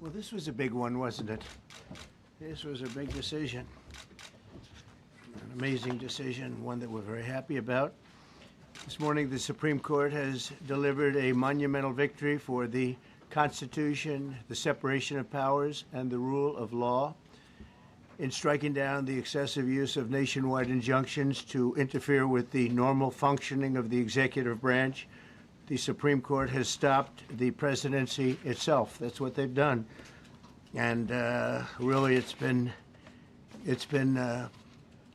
Well, this was a big one, wasn't it? This was a big decision. An amazing decision, one that we're very happy about. This morning, the Supreme Court has delivered a monumental victory for the Constitution, the separation of powers, and the rule of law in striking down the excessive use of nationwide injunctions to interfere with the normal functioning of the executive branch. The Supreme Court has stopped the presidency itself. That's what they've done. And really, it's been an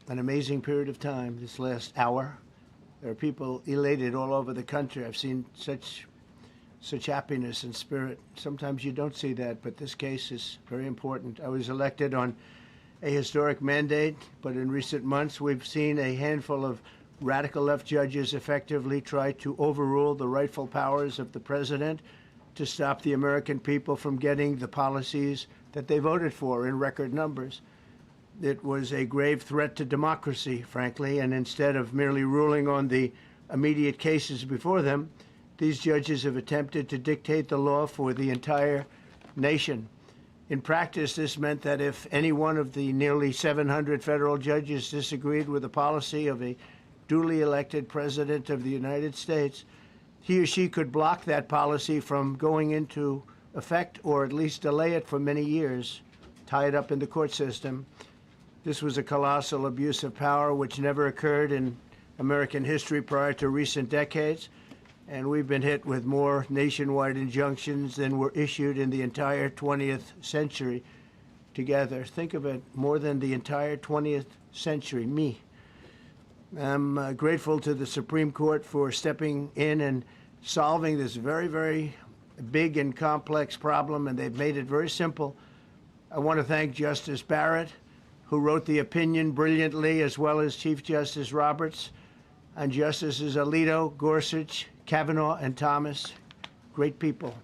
amazing period of time this last hour. There are people elated all over the country. I've seen such happiness and spirit. Sometimes you don't see that, but this case is very important. I was elected on a historic mandate, but in recent months we've seen a handful of radical left judges effectively try to overrule the rightful powers of the president to stop the American people from getting the policies that they voted for in record numbers. It was a grave threat to democracy, frankly, and instead of merely ruling on the immediate cases before them, these judges have attempted to dictate the law for the entire nation. In practice, this meant that if any one of the nearly 700 federal judges disagreed with the policy of a duly elected president of the United States, he or she could block that policy from going into effect or at least delay it for many years, tie it up in the court system. This was a colossal abuse of power which never occurred in American history prior to recent decades. And we've been hit with more nationwide injunctions than were issued in the entire 20th century together. Think of it, more than the entire 20th century, me. I'm grateful to the Supreme Court for stepping in and solving this very, very big and complex problem, and they've made it very simple. I want to thank Justice Barrett, who wrote the opinion brilliantly, as well as Chief Justice Roberts, and Justices Alito, Gorsuch, Kavanaugh, and Thomas. Great people.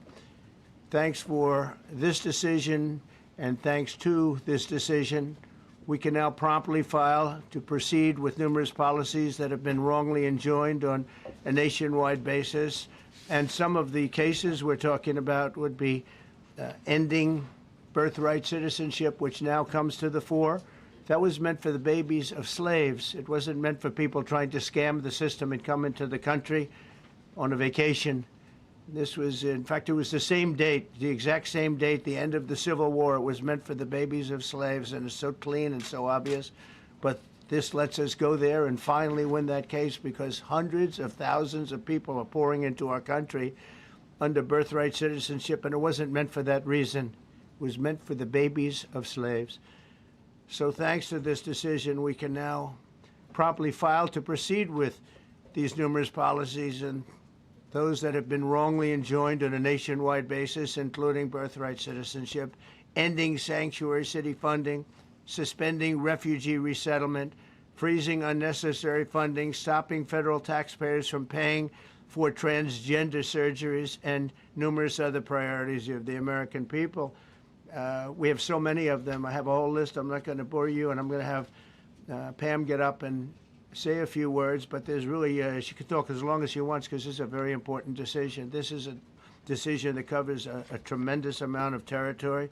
Thanks for this decision, and thanks to this decision, we can now promptly file to proceed with numerous policies that have been wrongly enjoined on a nationwide basis. And some of the cases we're talking about would be ending birthright citizenship, which now comes to the fore. That was meant for the babies of slaves. It wasn't meant for people trying to scam the system and come into the country on a vacation. This was, in fact, it was the same date, the exact same date, the end of the Civil War. It was meant for the babies of slaves, and it's so clean and so obvious. But this lets us go there and finally win that case, because hundreds of thousands of people are pouring into our country under birthright citizenship, and it wasn't meant for that reason. It was meant for the babies of slaves. So thanks to this decision, we can now promptly file to proceed with these numerous policies and those that have been wrongly enjoined on a nationwide basis, including birthright citizenship, ending sanctuary city funding, suspending refugee resettlement, freezing unnecessary funding, stopping federal taxpayers from paying for transgender surgeries, and numerous other priorities of the American people. We have so many of them. I have a whole list. I'm not going to bore you, and I'm going to have Pam get up and say a few words, but there's really, she could talk as long as she wants, because this is a very important decision. This is a decision that covers a tremendous amount of territory.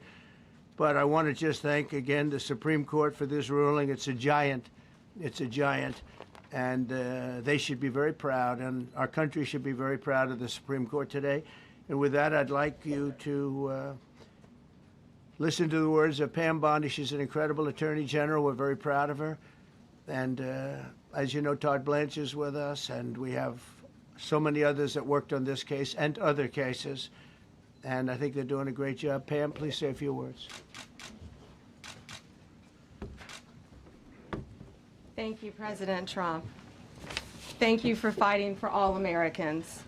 But I want to just thank again the Supreme Court for this ruling. It's a giant. It's a giant. And they should be very proud, and our country should be very proud of the Supreme Court today. And with that, I'd like you to listen to the words of Pam Bondi. She's an incredible Attorney General. We're very proud of her. And as you know, Todd Blanche is with us, and we have so many others that worked on this case and other cases. And I think they're doing a great job. Pam, please say a few words. Thank you, President Trump. Thank you for fighting for all Americans.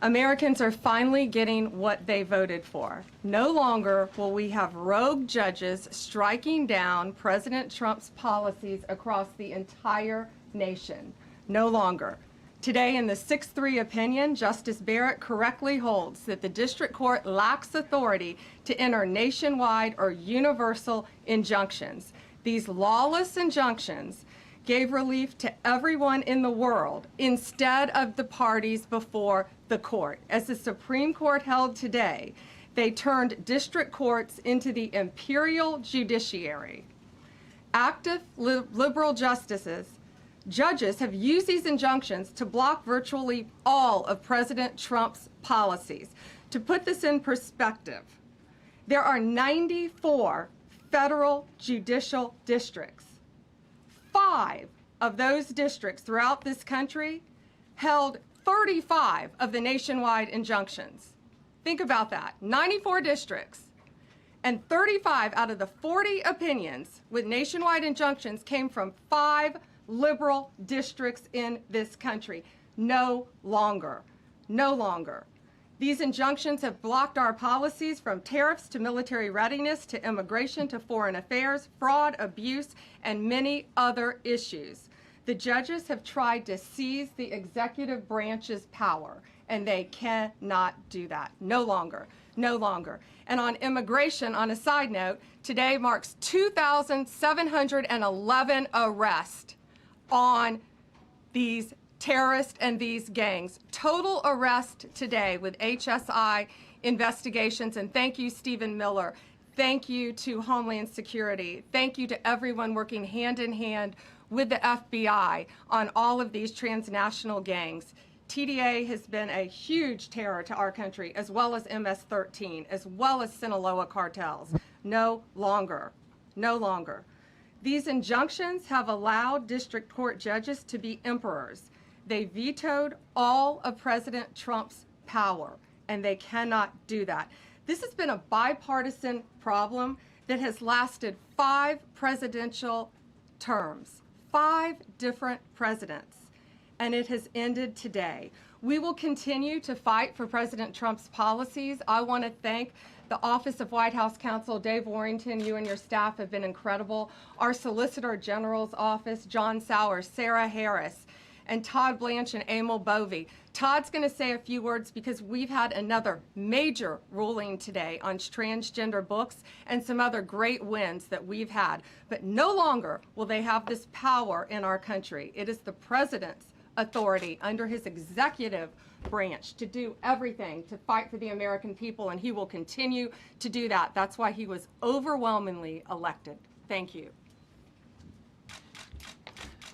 Americans are finally getting what they voted for. No longer will we have rogue judges striking down President Trump's policies across the entire nation. No longer. Today, in the 6-3 opinion, Justice Barrett correctly holds that the district court lacks authority to enter nationwide or universal injunctions. These lawless injunctions gave relief to everyone in the world instead of the parties before the court. As the Supreme Court held today, they turned district courts into the imperial judiciary. Active liberal judges have used these injunctions to block virtually all of President Trump's policies. To put this in perspective, there are 94 federal judicial districts. 5 of those districts throughout this country held 35 of the nationwide injunctions. Think about that, 94 districts, and 35 out of the 40 opinions with nationwide injunctions came from 5 liberal districts in this country. No longer. No longer. These injunctions have blocked our policies from tariffs to military readiness to immigration to foreign affairs, fraud, abuse, and many other issues. The judges have tried to seize the executive branch's power, and they cannot do that. No longer. No longer. And on immigration, on a side note, today marks 2,711 arrests on these terrorists and these gangs. Total arrest today with HSI investigations. And thank you, Stephen Miller. Thank you to Homeland Security. Thank you to everyone working hand in hand with the FBI on all of these transnational gangs. TDA has been a huge terror to our country, as well as MS-13, as well as Sinaloa cartels. No longer. No longer. These injunctions have allowed district court judges to be emperors. They vetoed all of President Trump's power, and they cannot do that. This has been a bipartisan problem that has lasted 5 presidential terms, 5 different presidents, and it has ended today. We will continue to fight for President Trump's policies. I want to thank the Office of White House Counsel, Dave Warrington. You and your staff have been incredible. Our Solicitor General's office, John Sowers, Sarah Harris, and Todd Blanche and Emil Bovey. Todd's going to say a few words because we've had another major ruling today on transgender books and some other great wins that we've had. But no longer will they have this power in our country. It is the president's authority under his executive branch to do everything to fight for the American people, and he will continue to do that. That's why he was overwhelmingly elected. Thank you.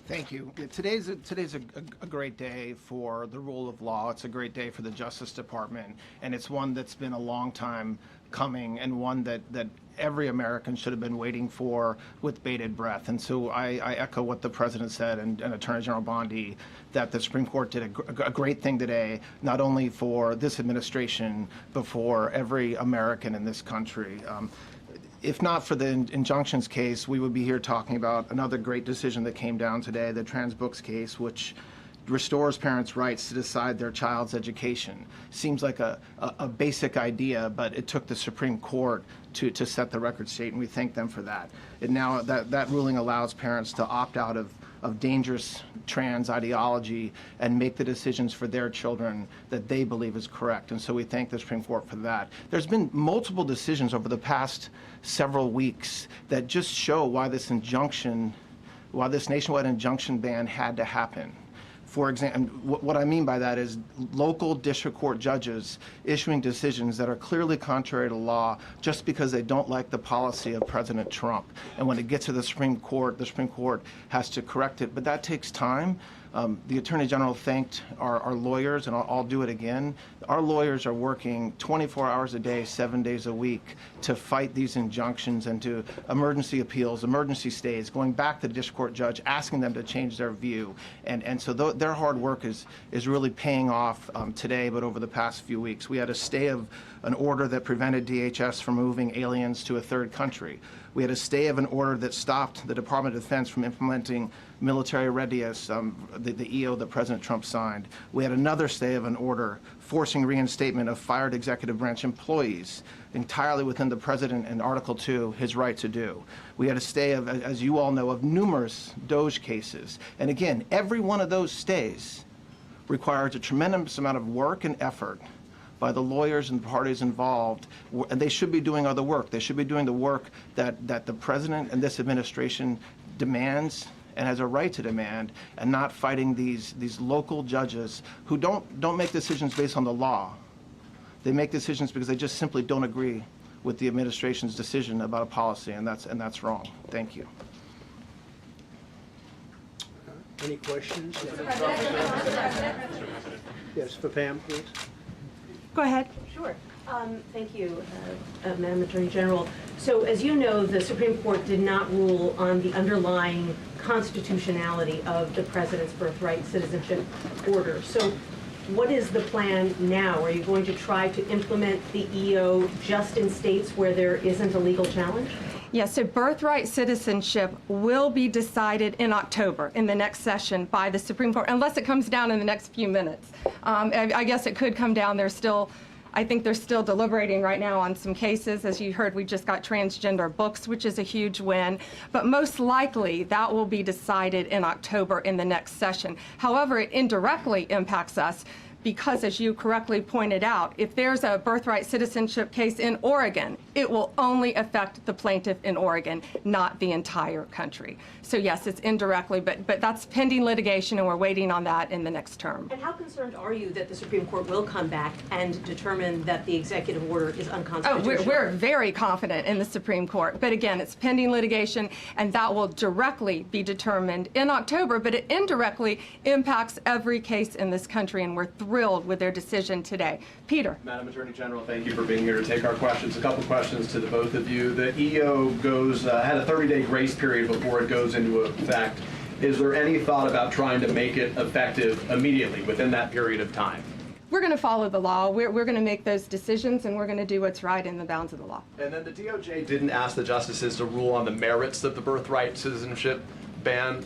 Thank you. Today's a great day for the rule of law. It's a great day for the Justice Department, and it's one that's been a long time coming and one that every American should have been waiting for with bated breath. And so I echo what the President said and Attorney General Bondi, that the Supreme Court did a great thing today, not only for this administration, but for every American in this country. If not for the injunctions case, we would be here talking about another great decision that came down today, the trans books case, which restores parents' rights to decide their child's education. Seems like a basic idea, but it took the Supreme Court to set the record straight, and we thank them for that. And now that ruling allows parents to opt out of dangerous trans ideology and make the decisions for their children that they believe is correct. And so we thank the Supreme Court for that. There's been multiple decisions over the past several weeks that just show why this nationwide injunction ban had to happen. For example, what I mean by that is local district court judges issuing decisions that are clearly contrary to law just because they don't like the policy of President Trump. And when it gets to the Supreme Court has to correct it. But that takes time. The Attorney General thanked our lawyers, and I'll do it again. Our lawyers are working 24 hours a day, 7 days a week to fight these injunctions and to emergency appeals, emergency stays, going back to the district court judge, asking them to change their view. And so their hard work is really paying off today, but over the past few weeks. We had a stay of an order that prevented DHS from moving aliens to a third country. We had a stay of an order that stopped the Department of Defense from implementing military readiness, the EO that President Trump signed. We had another stay of an order forcing reinstatement of fired executive branch employees entirely within the President and Article 2, his right to do. We had a stay of, as you all know, of numerous DOJ cases. And again, every one of those stays requires a tremendous amount of work and effort by the lawyers and parties involved, and they should be doing other work. They should be doing the work that the President and this administration demands and has a right to demand, and not fighting these local judges who don't make decisions based on the law. They make decisions because they just simply don't agree with the administration's decision about a policy, and that's wrong. Thank you. Any questions? Yes, for Pam, please. Go ahead. Sure. Thank you, Madam Attorney General. So as you know, the Supreme Court did not rule on the underlying constitutionality of the President's birthright citizenship order. So what is the plan now? Are you going to try to implement the EO just in states where there isn't a legal challenge? Yes, so birthright citizenship will be decided in October in the next session by the Supreme Court, unless it comes down in the next few minutes. I guess it could come down. I think they're still deliberating right now on some cases. As you heard, we just got transgender books, which is a huge win. But most likely, that will be decided in October in the next session. However, it indirectly impacts us because, as you correctly pointed out, if there's a birthright citizenship case in Oregon, it will only affect the plaintiff in Oregon, not the entire country. So yes, it's indirectly, but that's pending litigation, and we're waiting on that in the next term. And how concerned are you that the Supreme Court will come back and determine that the executive order is unconstitutional? Oh, we're very confident in the Supreme Court. But again, it's pending litigation, and that will directly be determined in October, but it indirectly impacts every case in this country, and we're thrilled with their decision today. Peter. Madam Attorney General, thank you for being here to take our questions. A couple questions to the both of you. The EO had a 30-day grace period before it goes into effect. Is there any thought about trying to make it effective immediately within that period of time? We're going to follow the law. We're going to make those decisions, and we're going to do what's right in the bounds of the law. And then the DOJ didn't ask the justices to rule on the merits of the birthright citizenship ban.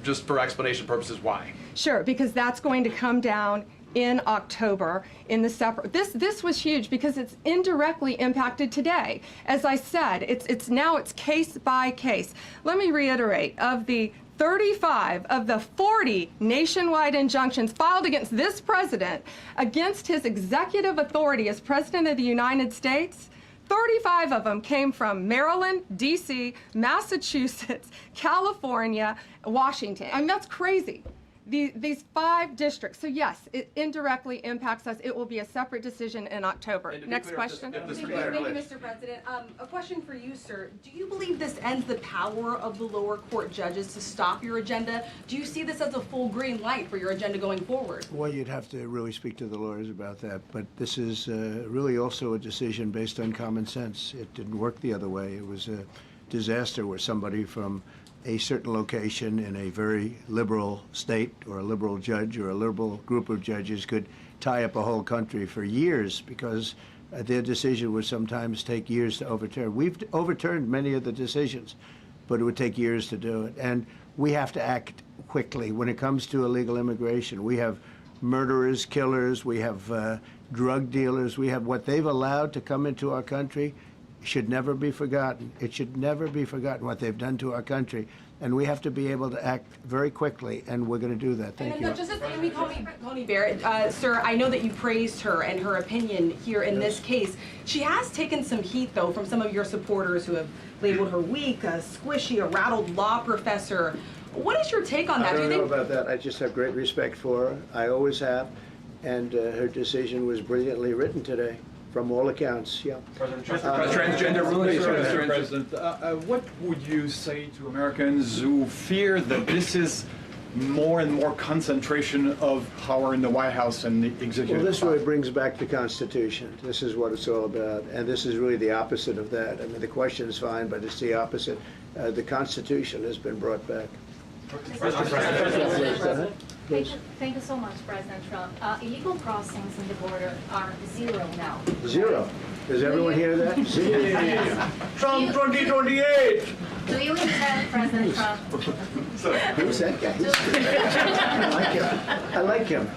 Just for explanation purposes, why? Sure, because that's going to come down in October in the separate. This was huge because it's indirectly impacted today. As I said, it's case by case. Let me reiterate, of the 35 of the 40 nationwide injunctions filed against this president, against his executive authority as President of the United States, 35 of them came from Maryland, D.C., Massachusetts, California, Washington. I mean, that's crazy. These 5 districts. So yes, it indirectly impacts us. It will be a separate decision in October. Next question. Thank you, Mr. President. A question for you, sir. Do you believe this ends the power of the lower court judges to stop your agenda? Do you see this as a full green light for your agenda going forward? Well, you'd have to really speak to the lawyers about that. But this is really also a decision based on common sense. It didn't work the other way. It was a disaster where somebody from a certain location in a very liberal state, or a liberal judge, or a liberal group of judges could tie up a whole country for years, because their decision would sometimes take years to overturn. We've overturned many of the decisions, but it would take years to do it. And we have to act quickly when it comes to illegal immigration. We have murderers, killers, we have drug dealers, we have what they've allowed to come into our country. Should never be forgotten. It should never be forgotten what they've done to our country, and we have to be able to act very quickly, and we're going to do that. Thank you. Just as Amy Coney Barrett, sir, I know that you praised her and her opinion here in this case. She has taken some heat, though, from some of your supporters who have labeled her weak, a squishy, a rattled law professor. What is your take on that? I don't know about that. I just have great respect for her. I always have, and her decision was brilliantly written today. From all accounts, yeah. Transgender rulings, Mr. President. What would you say to Americans who fear that this is more and more concentration of power in the White House and the executive? Well, this really brings back the Constitution. This is what it's all about, and this is really the opposite of that. I mean, the question is fine, but it's the opposite. The Constitution has been brought back. Mr. President. Thank you so much, President Trump. Illegal crossings in the border are 0 now. 0. Does everyone hear that? 0. Trump 2028. Do you intend, President Trump? Who's that guy? I like him.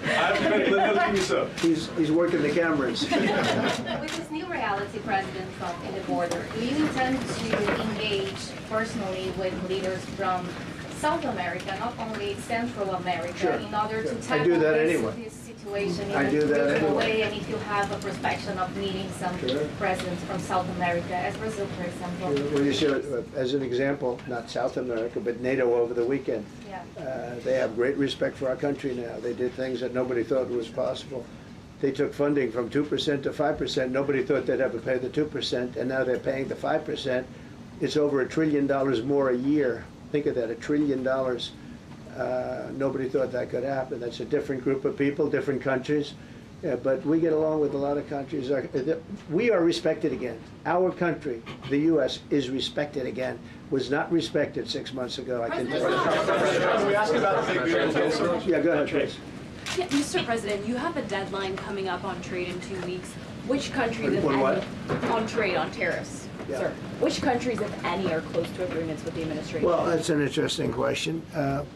He's working the cameras. With this new reality, President Trump, in the border, do you intend to engage personally with leaders from South America, not only Central America, Sure. in order to I tackle do that this anyway. situation? situation, I in do a that regional anyway. way, and if you have a perspective of meeting some presidents from South America, as Brazil, for example. Well, you see, as an example, not South America, but NATO over the weekend. Yeah. They have great respect for our country now. They did things that nobody thought was possible. They took funding from 2% to 5%. Nobody thought they'd ever pay the 2%, and now they're paying the 5%. It's over $1 trillion more a year. Think of that, $1 trillion. Nobody thought that could happen. That's a different group of people, different countries. But we get along with a lot of countries. We are respected again. Our country, the U.S., is respected again. Was not respected 6 months ago, I can tell you. Can we ask about the big beautiful bill? Yeah, go ahead, please. Yeah, Mr. President, you have a deadline coming up on trade in 2 weeks. Which countries, if On what? any, on trade, on tariffs, Yeah. sir? Which countries, if any, are close to agreements with the administration? Well, that's an interesting question.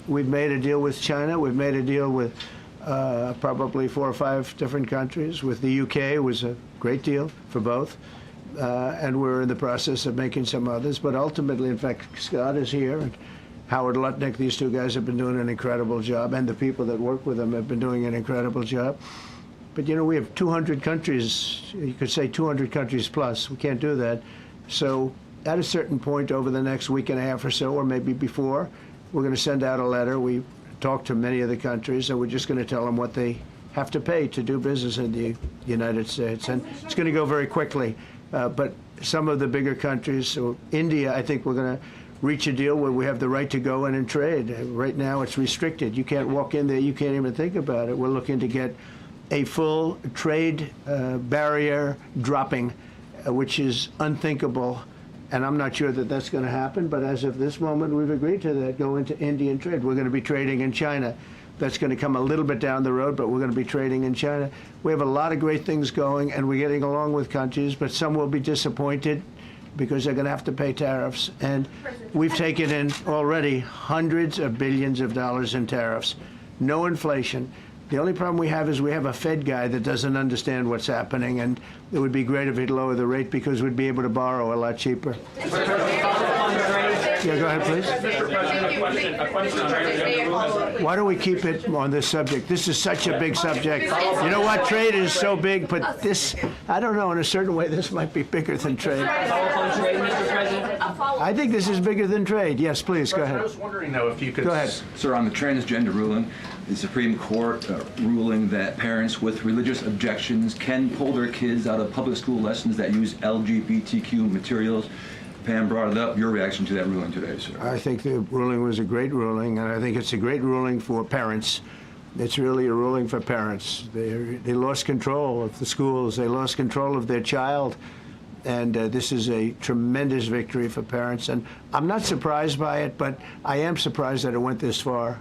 We've made a deal with China. We've made a deal with probably 4 or 5 different countries. With the UK, it was a great deal for both. And we're in the process of making some others. But ultimately, in fact, Scott is here, and Howard Lutnick, these 2 guys have been doing an incredible job, and the people that work with them have been doing an incredible job. But, you know, we have 200 countries, you could say 200 countries plus. We can't do that. So at a certain point over the next week and a half or so, or maybe before, we're going to send out a letter. We talked to many of the countries, and we're just going to tell them what they have to pay to do business in the United States. And it's going to go very quickly. But some of the bigger countries, so India, I think we're going to reach a deal where we have the right to go in and trade. Right now it's restricted. You can't walk in there. You can't even think about it. We're looking to get a full trade barrier dropping, which is unthinkable. And I'm not sure that that's going to happen. But as of this moment, we've agreed to that, go into Indian trade. We're going to be trading in China. That's going to come a little bit down the road, but we're going to be trading in China. We have a lot of great things going, and we're getting along with countries, but some will be disappointed because they're going to have to pay tariffs. And we've taken in already hundreds of billions of dollars in tariffs. No inflation. The only problem we have is we have a Fed guy that doesn't understand what's happening, and it would be great if he'd lower the rate because we'd be able to borrow a lot cheaper. Yeah, go ahead, please. Why don't we keep it on this subject? This is such a big subject. You know what? Trade is so big, but this, I don't know, in a certain way, this might be bigger than trade. I think this is bigger than trade. Yes, please, go ahead. I was wondering, though, if you could... Go ahead. Sir, on the transgender ruling, the Supreme Court ruling that parents with religious objections can pull their kids out of public school lessons that use LGBTQ materials. Pam brought it up. Your reaction to that ruling today, sir? I think the ruling was a great ruling, and I think it's a great ruling for parents. It's really a ruling for parents. They lost control of the schools. They lost control of their child. And this is a tremendous victory for parents. And I'm not surprised by it, but I am surprised that it went this far.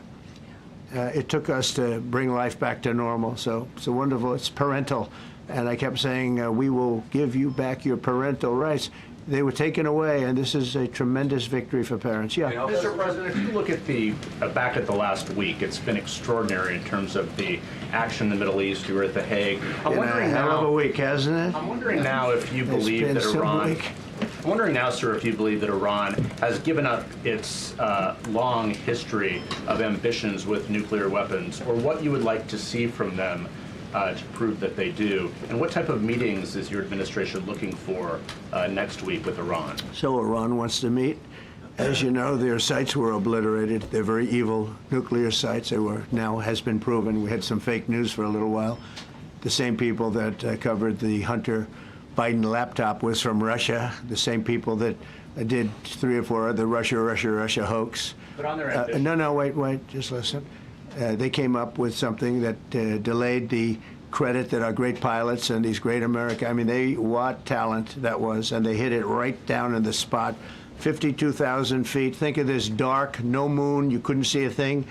It took us to bring life back to normal. So it's wonderful. It's parental. And I kept saying, we will give you back your parental rights. They were taken away, and this is a tremendous victory for parents. Yeah. Mr. President, if you look at the back at the last week, it's been extraordinary in terms of the action in the Middle East. You were at The Hague. I'm wondering hell of a week, hasn't it? I'm wondering now if you believe that Iran. I'm wondering now, sir, if you believe that Iran has given up its long history of ambitions with nuclear weapons, or what you would like to see from them to prove that they do, and what type of meetings is your administration looking for next week with Iran? So Iran wants to meet. As you know, their sites were obliterated. They're very evil nuclear sites. They were, now has been proven. We had some fake news for a little while. The same people that covered the Hunter Biden laptop was from Russia. The same people that did 3 or 4 other Russia hoax. But on their ambition. No, wait, just listen. They came up with something that delayed the credit that our great pilots and these great what talent that was, and they hit it right down in the spot. 52,000 feet. Think of this dark, no moon, you couldn't see a thing,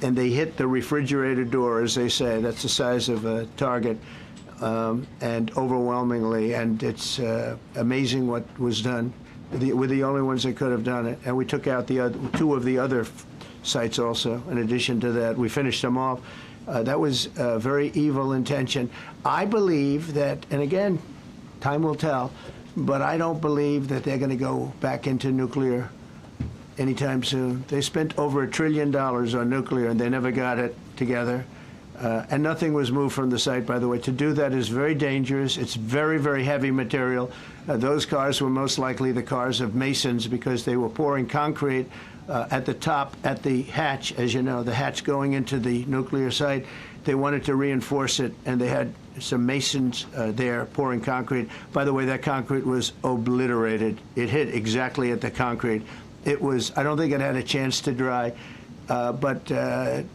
and they hit the refrigerator door, as they say. That's the size of a target, and overwhelmingly, and it's amazing what was done. We're the only ones that could have done it, and we took out the other, 2 of the other sites also. In addition to that, we finished them off. That was a very evil intention. I believe that, and again, time will tell, but I don't believe that they're going to go back into nuclear anytime soon. They spent over $1 trillion on nuclear, and they never got it together. And nothing was moved from the site, by the way. To do that is very dangerous. It's very, very heavy material. Those cars were most likely the cars of masons because they were pouring concrete at the top, at the hatch, as you know, the hatch going into the nuclear site. They wanted to reinforce it, and they had some masons there pouring concrete. By the way, that concrete was obliterated. It hit exactly at the concrete. It was, I don't think it had a chance to dry, but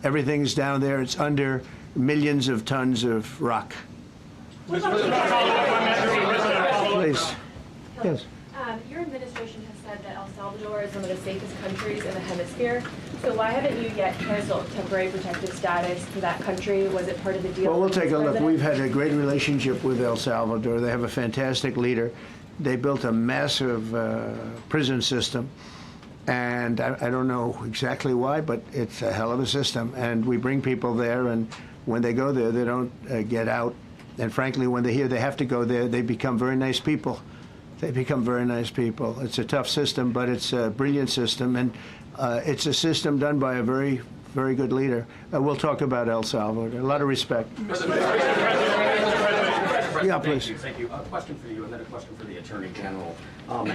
everything's down there. It's under millions of tons of rock. Please. Yes. Your administration has said that El Salvador is one of the safest countries in the hemisphere. So why haven't you yet canceled temporary protective status for that country? Was it part of the deal? Well, we'll take a look. We've had a great relationship with El Salvador. They have a fantastic leader. They built a massive prison system. And I don't know exactly why, but it's a hell of a system. And we bring people there, and when they go there, they don't get out. And frankly, when they hear they have to go there, they become very nice people. They become very nice people. It's a tough system, but it's a brilliant system. And it's a system done by a very, very good leader. We'll talk about El Salvador. A lot of respect. Yeah, please. Thank you. A question for you and then a question for the Attorney General.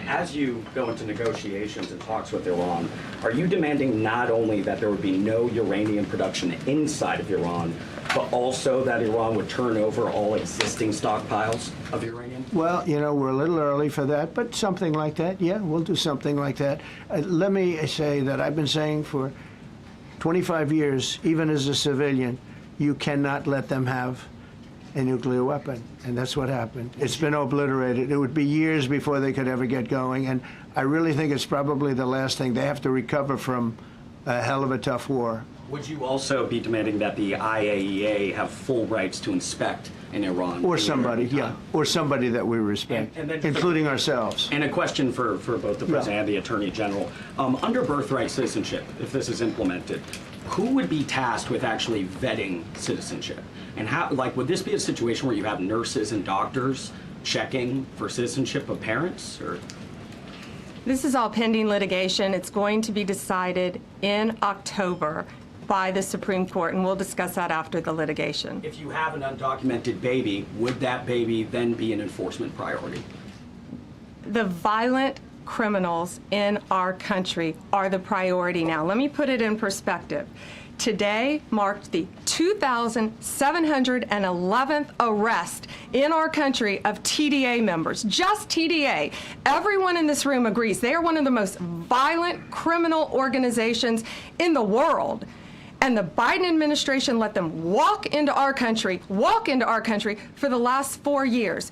As you go into negotiations and talks with Iran, are you demanding not only that there would be no uranium production inside of Iran, but also that Iran would turn over all existing stockpiles of uranium? Well, you know, we're a little early for that, but something like that, yeah, we'll do something like that. Let me say that I've been saying for 25 years, even as a civilian, you cannot let them have a nuclear weapon, and that's what happened. It's been obliterated. It would be years before they could ever get going, and I really think it's probably the last thing. They have to recover from a hell of a tough war. Would you also be demanding that the IAEA have full rights to inspect in Iran? Or somebody, yeah, or somebody that we respect, and then including ourselves. And a question for both the President and the Attorney General. Under birthright citizenship, if this is implemented, who would be tasked with actually vetting citizenship? And how, like, would this be a situation where you have nurses and doctors checking for citizenship of parents, or? This is all pending litigation. It's going to be decided in October by the Supreme Court, and we'll discuss that after the litigation. If you have an undocumented baby, would that baby then be an enforcement priority? The violent criminals in our country are the priority now. Let me put it in perspective. Today marked the 2,711th arrest in our country of TDA members, just TDA. Everyone in this room agrees they are one of the most violent criminal organizations in the world. And the Biden administration let them walk into our country for the last 4 years.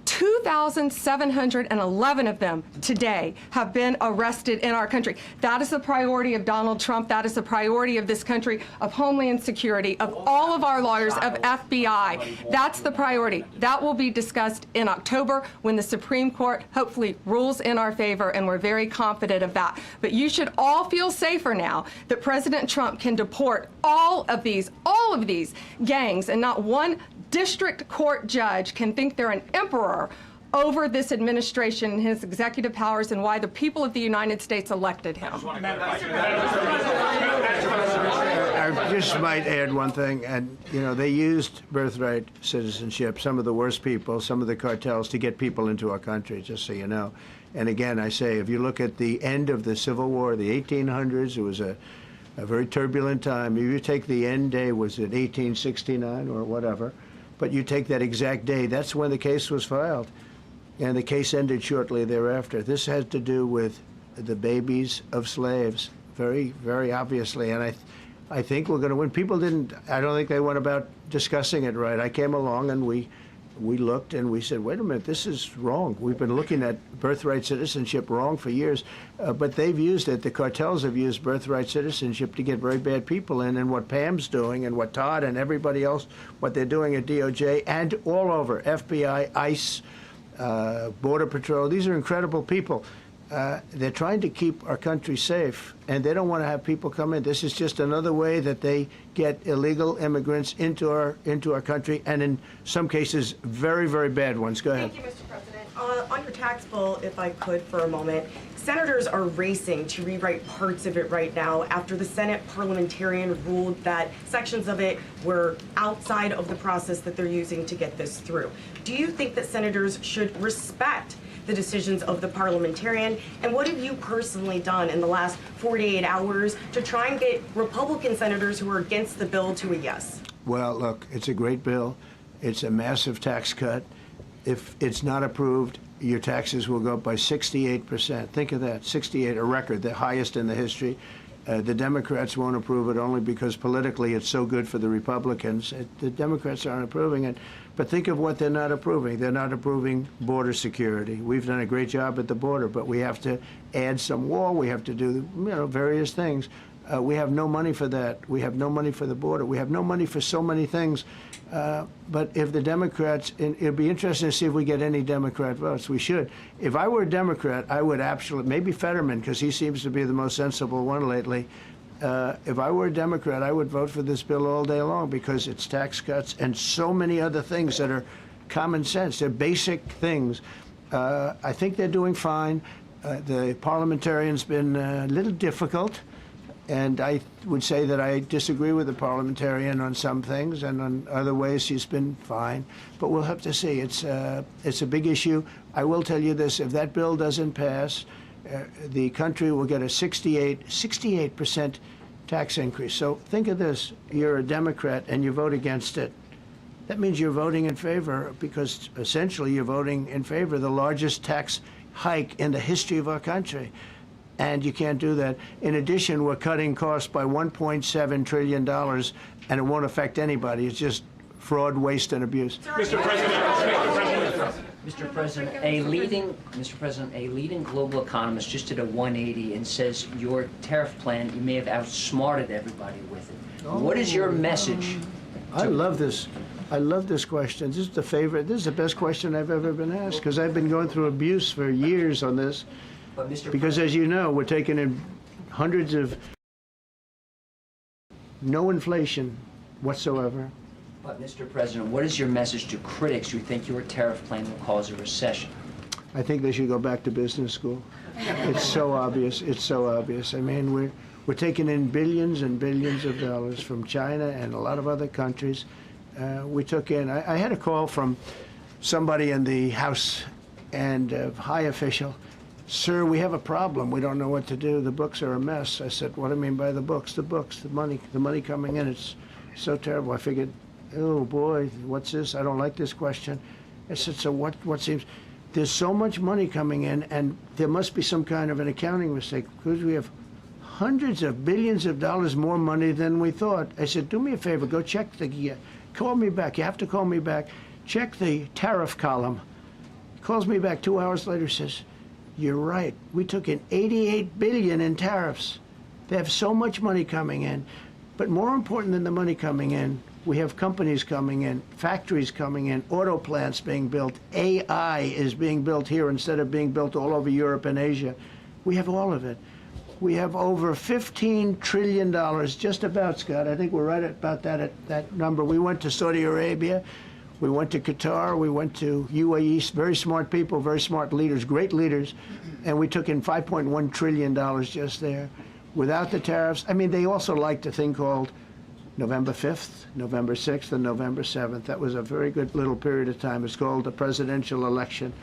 2,711 of them today have been arrested in our country. That is the priority of Donald Trump. That is the priority of this country, of Homeland Security, of all of our lawyers, of FBI. That's the priority. That will be discussed in October when the Supreme Court hopefully rules in our favor, and we're very confident of that. But you should all feel safer now that President Trump can deport all of these gangs, and not one district court judge can think they're an emperor over this administration and his executive powers and why the people of the United States elected him. I just might add one thing, and you know, they used birthright citizenship, some of the worst people, some of the cartels, to get people into our country, just so you know. And again, I say, if you look at the end of the Civil War, the 1800s, it was a very turbulent time. If you take the end day, was it 1869 or whatever, but you take that exact day, that's when the case was filed. And the case ended shortly thereafter. This had to do with the babies of slaves, very, very obviously. And I think we're going to win. People didn't, I don't think they went about discussing it right. I came along and we looked and we said, wait a minute, this is wrong. We've been looking at birthright citizenship wrong for years, but they've used it. The cartels have used birthright citizenship to get very bad people in, and what Pam's doing and what Todd and everybody else, what they're doing at DOJ and all over, FBI, ICE, Border Patrol, these are incredible people. They're trying to keep our country safe, and they don't want to have people come in. This is just another way that they get illegal immigrants into our country, and in some cases, very, very bad ones. Go ahead. Thank you, Mr. President. On your tax bill, if I could for a moment, senators are racing to rewrite parts of it right now after the Senate parliamentarian ruled that sections of it were outside of the process that they're using to get this through. Do you think that senators should respect the decisions of the parliamentarian? And what have you personally done in the last 48 hours to try and get Republican senators who are against the bill to a yes? Well, look, it's a great bill. It's a massive tax cut. If it's not approved, your taxes will go up by 68%. Think of that, 68, a record, the highest in the history. The Democrats won't approve it only because politically it's so good for the Republicans. The Democrats aren't approving it. But think of what they're not approving. They're not approving border security. We've done a great job at the border, but we have to add some wall. We have to do, various things. We have no money for that. We have no money for the border. We have no money for so many things. But if the Democrats, it'd be interesting to see if we get any Democrat votes. We should. If I were a Democrat, I would absolutely, maybe Fetterman, because he seems to be the most sensible one lately. If I were a Democrat, I would vote for this bill all day long because it's tax cuts and so many other things that are common sense. They're basic things. I think they're doing fine. The parliamentarian's been a little difficult. And I would say that I disagree with the parliamentarian on some things, and on other ways he's been fine. But we'll have to see. It's a big issue. I will tell you this: if that bill doesn't pass, the country will get a 68% tax increase. So think of this: you're a Democrat and you vote against it. That means you're voting in favor, because essentially you're voting in favor of the largest tax hike in the history of our country. And you can't do that. In addition, we're cutting costs by $1.7 trillion, and it won't affect anybody. It's just fraud, waste, and abuse. Mr. President, a leading global economist just did a 180 and says your tariff plan, you may have outsmarted everybody with it. What is your message? I love this. I love this question. This is the favorite. This is the best question I've ever been asked, because I've been going through abuse for years on this. Because, as you know, we're taking in hundreds of no inflation whatsoever. But, Mr. President, what is your message to critics who think your tariff plan will cause a recession? I think they should go back to business school. It's so obvious. It's so obvious. I mean, we're taking in billions and billions of dollars from China and a lot of other countries. We took in, I had a call from somebody in the House and a high official. Sir, we have a problem. We don't know what to do. The books are a mess. I said, what do you mean by the books? The books, the money coming in. It's so terrible. I figured, oh boy, what's this? I don't like this question. I said, so what seems, there's so much money coming in, and there must be some kind of an accounting mistake, because we have hundreds of billions of dollars more money than we thought. I said, do me a favor, go check call me back. You have to call me back. Check the tariff column. He calls me back 2 hours later, says, you're right. We took in $88 billion in tariffs. They have so much money coming in. But more important than the money coming in, we have companies coming in, factories coming in, auto plants being built. AI is being built here instead of being built all over Europe and Asia. We have all of it. We have over $15 trillion, just about, Scott. I think we're right about that number. We went to Saudi Arabia. We went to Qatar, we went to UAE, very smart people, very smart leaders, great leaders, and we took in $5.1 trillion just there. Without the tariffs, I mean, they also liked a thing called November 5th, November 6th, and November 7th. That was a very good little period of time. It's called the presidential election.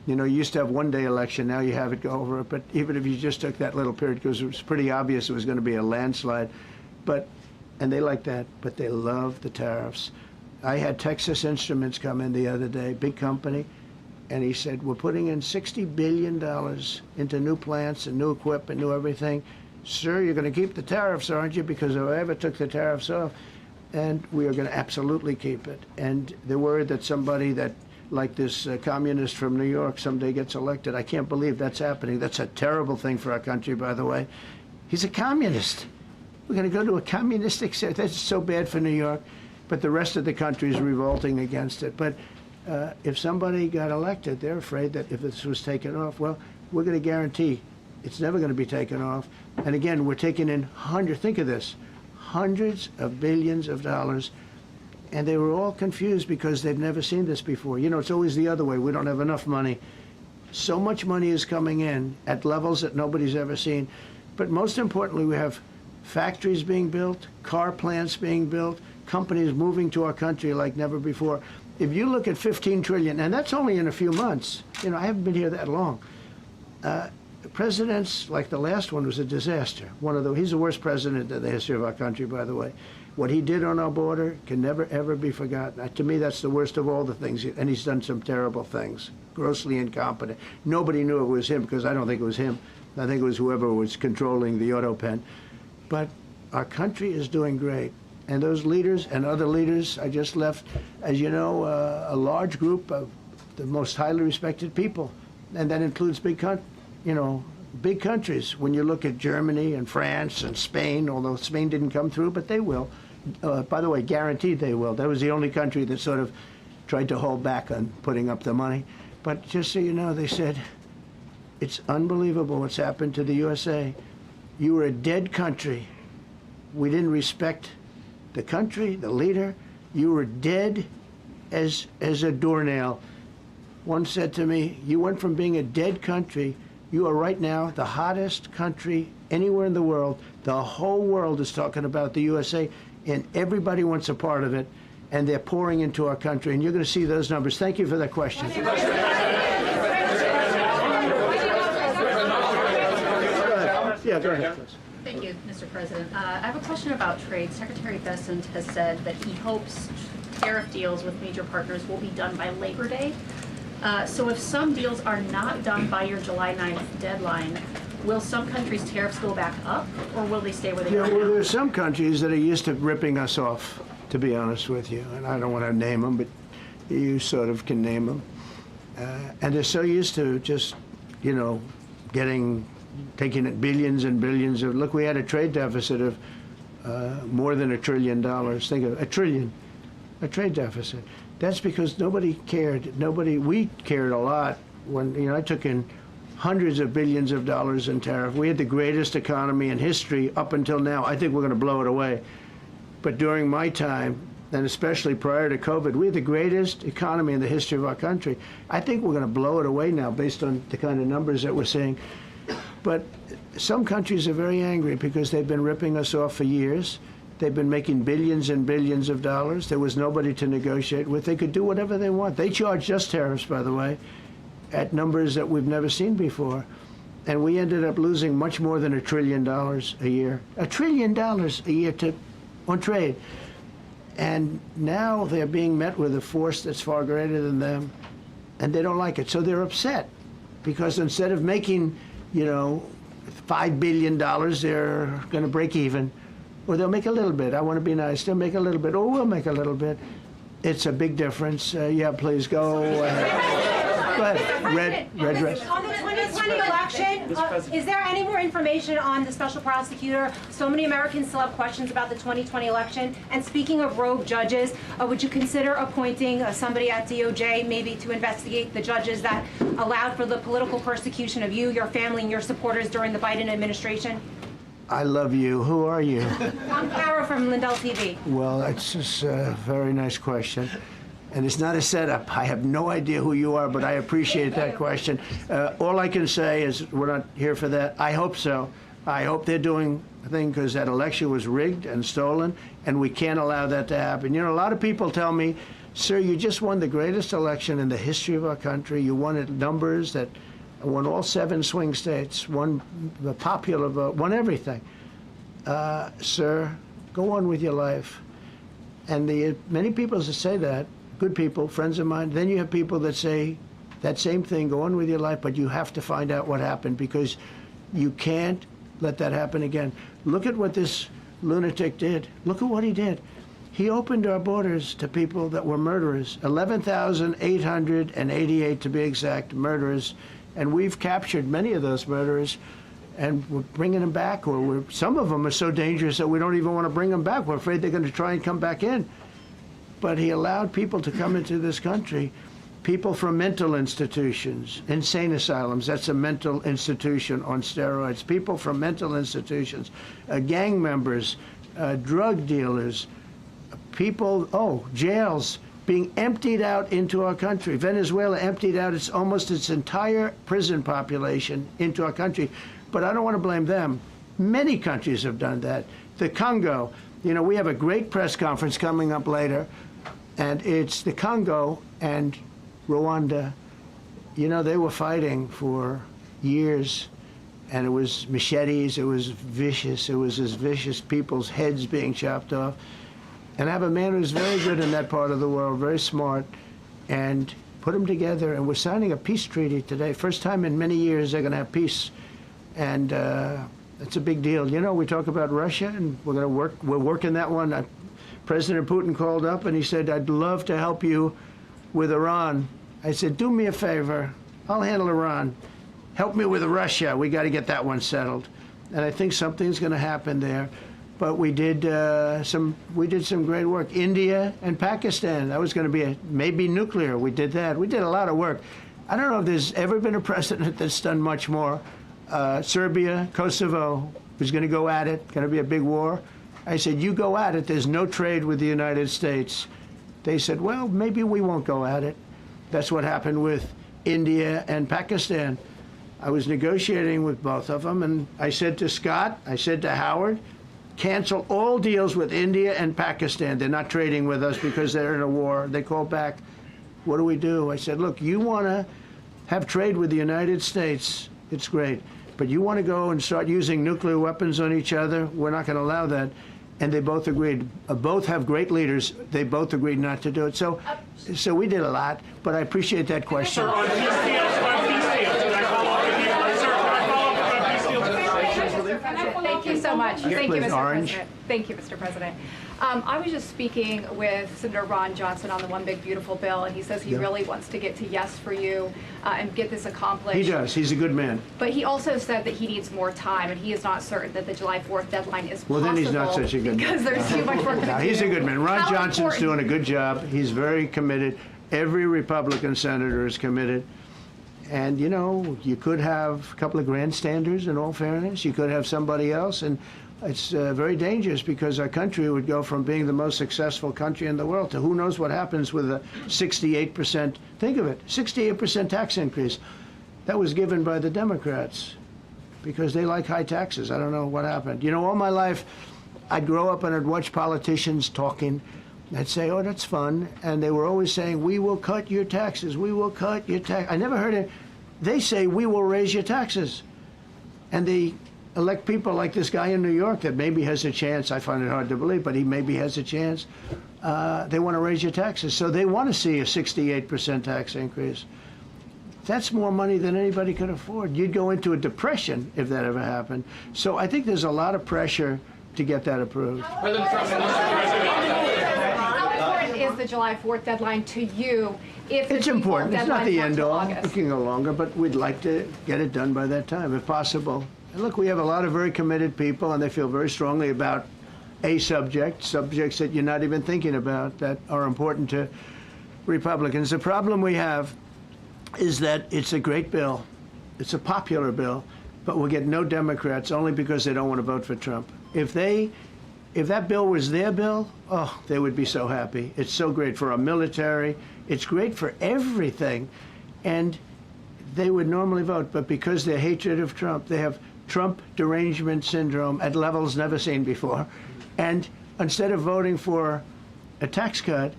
You know, you used to have one-day election, now you have it go over it, but even if you just took that little period, because it was pretty obvious it was going to be a landslide, and they like that, but they love the tariffs. I had Texas Instruments come in the other day, big company, and he said, we're putting in $60 billion into new plants and new equipment, new everything. Sir, you're going to keep the tariffs, aren't you? Because if I ever took the tariffs off, and we are going to absolutely keep it. And they're worried that somebody that, like this communist from New York, someday gets elected. I can't believe that's happening. That's a terrible thing for our country, by the way. He's a communist. We're going to go to a communistic state. That's so bad for New York. But the rest of the country is revolting against it. But if somebody got elected, they're afraid that if this was taken off, well, we're going to guarantee it's never going to be taken off. And again, we're taking in think of this, hundreds of billions of dollars. And they were all confused because they've never seen this before. You know, it's always the other way. We don't have enough money. So much money is coming in at levels that nobody's ever seen. But most importantly, we have factories being built, car plants being built, companies moving to our country like never before. If you look at 15 trillion, and that's only in a few months, you know, I haven't been here that long. Presidents like the last one was a disaster. He's the worst president in the history of our country, by the way. What he did on our border can never, ever be forgotten. To me, that's the worst of all the things, and he's done some terrible things, grossly incompetent. Nobody knew it was him, because I don't think it was him. I think it was whoever was controlling the auto pen. But our country is doing great. And those leaders and other leaders I just left, as you know, a large group of the most highly respected people. And that includes big countries. When you look at Germany and France and Spain, although Spain didn't come through, but they will. By the way, guaranteed they will. That was the only country that sort of tried to hold back on putting up the money. But just so you know, they said, it's unbelievable what's happened to the USA. You were a dead country. We didn't respect the country, the leader. You were dead as a doornail. One said to me, you went from being a dead country, you are right now the hottest country anywhere in the world. The whole world is talking about the USA, and everybody wants a part of it, and they're pouring into our country, and you're going to see those numbers. Thank you for that question. Yeah, go ahead, please. Thank you, Mr. President. I have a question about trade. Secretary Bessent has said that he hopes tariff deals with major partners will be done by Labor Day. So if some deals are not done by your July 9th deadline, will some countries' tariffs go back up, or will they stay where they are now? Well, there are some countries that are used to ripping us off, to be honest with you. And I don't want to name them, but you sort of can name them. And they're so used to just, taking it billions and billions of, look, we had a trade deficit of more than $1 trillion. Think of a trillion, a trade deficit. That's because nobody cared. We cared a lot when, I took in hundreds of billions of dollars in tariff. We had the greatest economy in history up until now. I think we're going to blow it away. But during my time, and especially prior to COVID, we had the greatest economy in the history of our country. I think we're going to blow it away now based on the kind of numbers that we're seeing. But some countries are very angry because they've been ripping us off for years. They've been making billions and billions of dollars. There was nobody to negotiate with. They could do whatever they want. They charged us tariffs, by the way, at numbers that we've never seen before. And we ended up losing much more than $1 trillion a year. $1 trillion a year on trade. And now they're being met with a force that's far greater than them, and they don't like it. So they're upset because instead of making, $5 billion, they're going to break even. Or they'll make a little bit. I want to be nice. They'll make a little bit. Or we'll make a little bit. It's a big difference. Yeah, please go. Go ahead. Red dress. On the 2020 election, is there any more information on the special prosecutor? So many Americans still have questions about the 2020 election. And speaking of rogue judges, would you consider appointing somebody at DOJ maybe to investigate the judges that allowed for the political persecution of you, your family, and your supporters during the Biden administration? I love you. Who are you? I'm Kara from Lindell TV. Well, it's just a very nice question. And it's not a setup. I have no idea who you are, but I appreciate that question. All I can say is we're not here for that. I hope so. I hope they're doing a thing because that election was rigged and stolen, and we can't allow that to happen. A lot of people tell me, sir, you just won the greatest election in the history of our country. You won at numbers that won all 7 swing states, won the popular vote, won everything. Sir, go on with your life. And many people that say that, good people, friends of mine, then you have people that say that same thing, go on with your life, but you have to find out what happened because you can't let that happen again. Look at what this lunatic did. Look at what he did. He opened our borders to people that were murderers, 11,888 to be exact, murderers. And we've captured many of those murderers, and we're bringing them back, or some of them are so dangerous that we don't even want to bring them back. We're afraid they're going to try and come back in. But he allowed people to come into this country, people from mental institutions, insane asylums, that's a mental institution on steroids, people from mental institutions, gang members, drug dealers, people, jails, being emptied out into our country. Venezuela emptied out almost its entire prison population into our country. But I don't want to blame them. Many countries have done that. The Congo, you know, we have a great press conference coming up later, and it's the Congo and Rwanda. You know, they were fighting for years, and it was machetes, it was vicious, it was as vicious, people's heads being chopped off. And I have a man who's very good in that part of the world, very smart, and put them together, and we're signing a peace treaty today. First time in many years they're going to have peace, and it's a big deal. You know, we talk about Russia, and we're working that one. President Putin called up, and he said, I'd love to help you with Iran. I said, do me a favor, I'll handle Iran. Help me with Russia. We got to get that one settled. And I think something's going to happen there. But we did some great work. India and Pakistan. That was going to be maybe nuclear. We did that. We did a lot of work. I don't know if there's ever been a president that's done much more. Serbia, Kosovo was going to go at it. Going to be a big war. I said, you go at it. There's no trade with the United States. They said, well, maybe we won't go at it. That's what happened with India and Pakistan. I was negotiating with both of them, and I said to Scott, I said to Howard, cancel all deals with India and Pakistan. They're not trading with us because they're in a war. They called back, what do we do? I said, look, you want to have trade with the United States, it's great. But you want to go and start using nuclear weapons on each other? We're not going to allow that. And they both agreed. Both have great leaders. They both agreed not to do it. So we did a lot, but I appreciate that question. Thank you so much. Thank you, Mr. Orange. President. Thank you, Mr. President. I was just speaking with Senator Ron Johnson on the One Big Beautiful Bill, and he says he really wants to get to yes for you and get this accomplished. He does. He's a good man. But he also said that he needs more time, and he is not certain that the July 4th deadline is possible. Well, then he's not such a good man. Because there's too much work to do. He's a good man. Ron How Johnson's important- doing a good job. He's very committed. Every Republican senator is committed. And, you know, you could have a couple of grandstanders, in all fairness. You could have somebody else. And it's very dangerous because our country would go from being the most successful country in the world to who knows what happens with a 68%, think of it, 68% tax increase. That was given by the Democrats because they like high taxes. I don't know what happened. You know, all my life, I'd grow up and I'd watch politicians talking. I'd say, oh, that's fun. And they were always saying, we will cut your taxes. We will cut your tax. I never heard it. They say, we will raise your taxes. And they elect people like this guy in New York that maybe has a chance. I find it hard to believe, but he maybe has a chance. They want to raise your taxes. So they want to see a 68% tax increase. That's more money than anybody could afford. You'd go into a depression if that ever happened. So I think there's a lot of pressure to get that approved. How important is the July 4th deadline to you? If It's important. It's not the end all. August? It can go longer, but we'd like to get it done by that time, if possible. And look, we have a lot of very committed people, and they feel very strongly about a subjects that you're not even thinking about that are important to Republicans. The problem we have is that it's a great bill. It's a popular bill, but we'll get no Democrats only because they don't want to vote for Trump. If that bill was their bill, oh, they would be so happy. It's so great for our military. It's great for everything. And they would normally vote, but because their hatred of Trump, they have Trump derangement syndrome at levels never seen before. And instead of voting for a tax cut,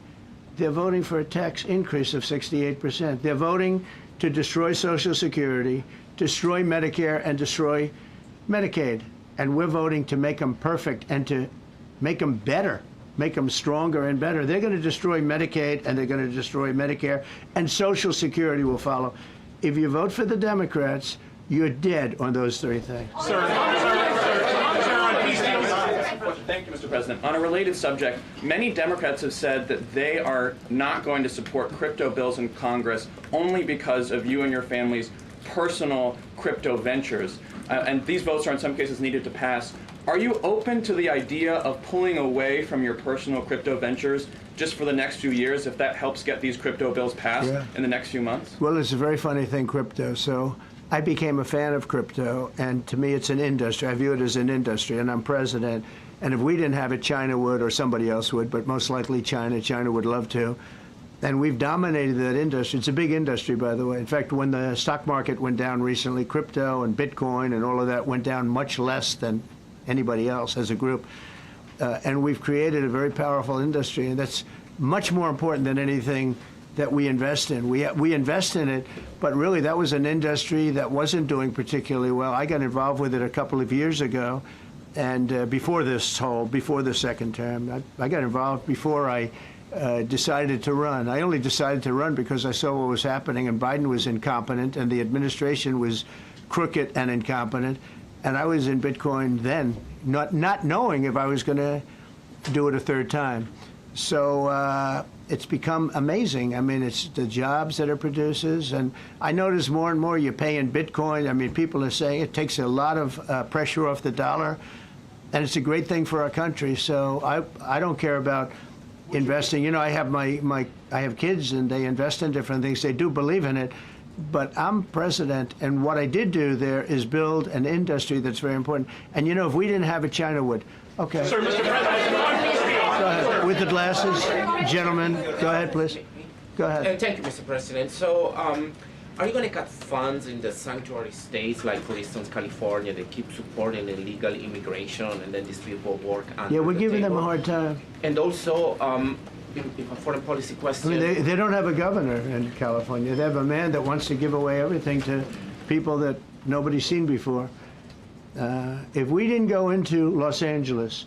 they're voting for a tax increase of 68%. They're voting to destroy Social Security, destroy Medicare, and destroy Medicaid. And we're voting to make them perfect and to make them better, make them stronger and better. They're going to destroy Medicaid, and they're going to destroy Medicare, and Social Security will follow. If you vote for the Democrats, you're dead on those three things. Thank you, Mr. President. On a related subject, many Democrats have said that they are not going to support crypto bills in Congress only because of you and your family's personal crypto ventures. And these votes are in some cases needed to pass. Are you open to the idea of pulling away from your personal crypto ventures just for the next few years if that helps get these crypto bills passed in the next few months? Well, it's a very funny thing, crypto. So I became a fan of crypto, and to me it's an industry. I view it as an industry, and I'm president. And if we didn't have it, China would, or somebody else would, but most likely China. China would love to. And we've dominated that industry. It's a big industry, by the way. In fact, when the stock market went down recently, crypto and Bitcoin and all of that went down much less than anybody else as a group. And we've created a very powerful industry, and that's much more important than anything that we invest in. We invest in it, but really that was an industry that wasn't doing particularly well. I got involved with it a couple of years ago, and before the second term. I got involved before I decided to run. I only decided to run because I saw what was happening, and Biden was incompetent, and the administration was crooked and incompetent. And I was in Bitcoin then, not knowing if I was going to do it a third time. So it's become amazing. I mean, it's the jobs that it produces. And I notice more and more you pay in Bitcoin. I mean, people are saying it takes a lot of pressure off the dollar. And it's a great thing for our country. So I don't care about investing. You know, I have kids and they invest in different things. They do believe in it. But I'm president, and what I did do there is build an industry that's very important. And you know, if we didn't have it, China would. Okay. Sir, Mr. President. Go ahead. With the glasses, gentlemen. Go ahead, please. Go ahead. Thank you, Mr. President. So, are you going to cut funds in the sanctuary states, like, for instance, California, that keep supporting illegal immigration, and then these people work under Yeah, we're the giving them table? a hard time. And also, in a foreign policy I question. mean, they don't have a governor in California. They have a man that wants to give away everything to people that nobody's seen before. If we didn't go into Los Angeles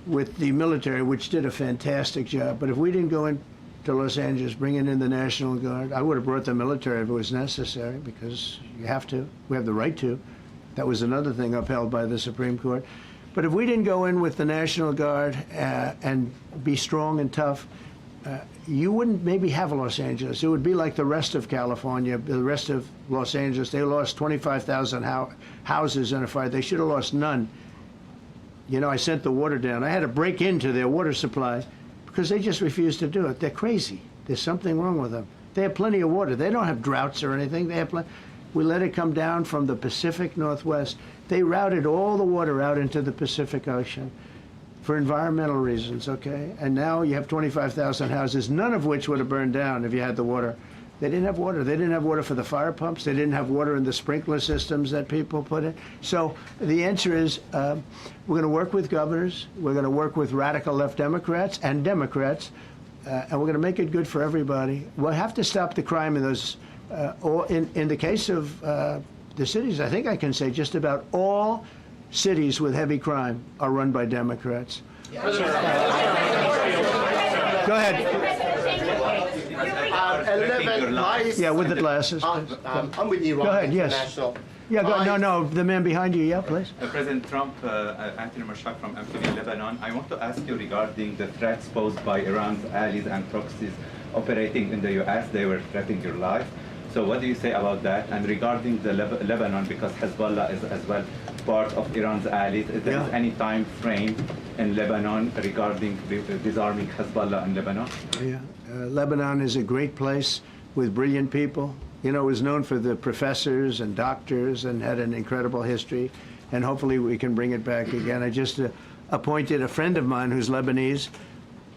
with the military, which did a fantastic job, but if we didn't go into Los Angeles bringing in the National Guard, I would have brought the military if it was necessary, because you have to. We have the right to. That was another thing upheld by the Supreme Court. But if we didn't go in with the National Guard and be strong and tough, you wouldn't maybe have Los Angeles. It would be like the rest of California, the rest of Los Angeles. They lost 25,000 houses in a fire. They should have lost none. You know, I sent the water down. I had to break into their water supply because they just refused to do it. They're crazy. There's something wrong with them. They have plenty of water. They don't have droughts or anything. They have plenty. We let it come down from the Pacific Northwest. They routed all the water out into the Pacific Ocean for environmental reasons, okay? And now you have 25,000 houses, none of which would have burned down if you had the water. They didn't have water. They didn't have water for the fire pumps. They didn't have water in the sprinkler systems that people put in. So the answer is we're going to work with governors. We're going to work with radical left Democrats and Democrats, and we're going to make it good for everybody. We'll have to stop the crime in those, in the case of the cities, I think I can say just about all cities with heavy crime are run by Democrats. Go ahead. 11 lies. Yeah, with the glasses. I'm with Iran. Go ahead, yes. International. Yeah, no, the man behind you, yeah, please. President Trump, Anthony Marshak from MTV Lebanon. I want to ask you regarding the threats posed by Iran's allies and proxies operating in the U.S. They were threatening your life. So what do you say about that? And regarding the Lebanon, because Hezbollah is as well part of Iran's allies, is there any time frame in Lebanon regarding disarming Hezbollah in Lebanon? Yeah, Lebanon is a great place with brilliant people. You know, it was known for the professors and doctors and had an incredible history. And hopefully we can bring it back again. I just appointed a friend of mine who's Lebanese,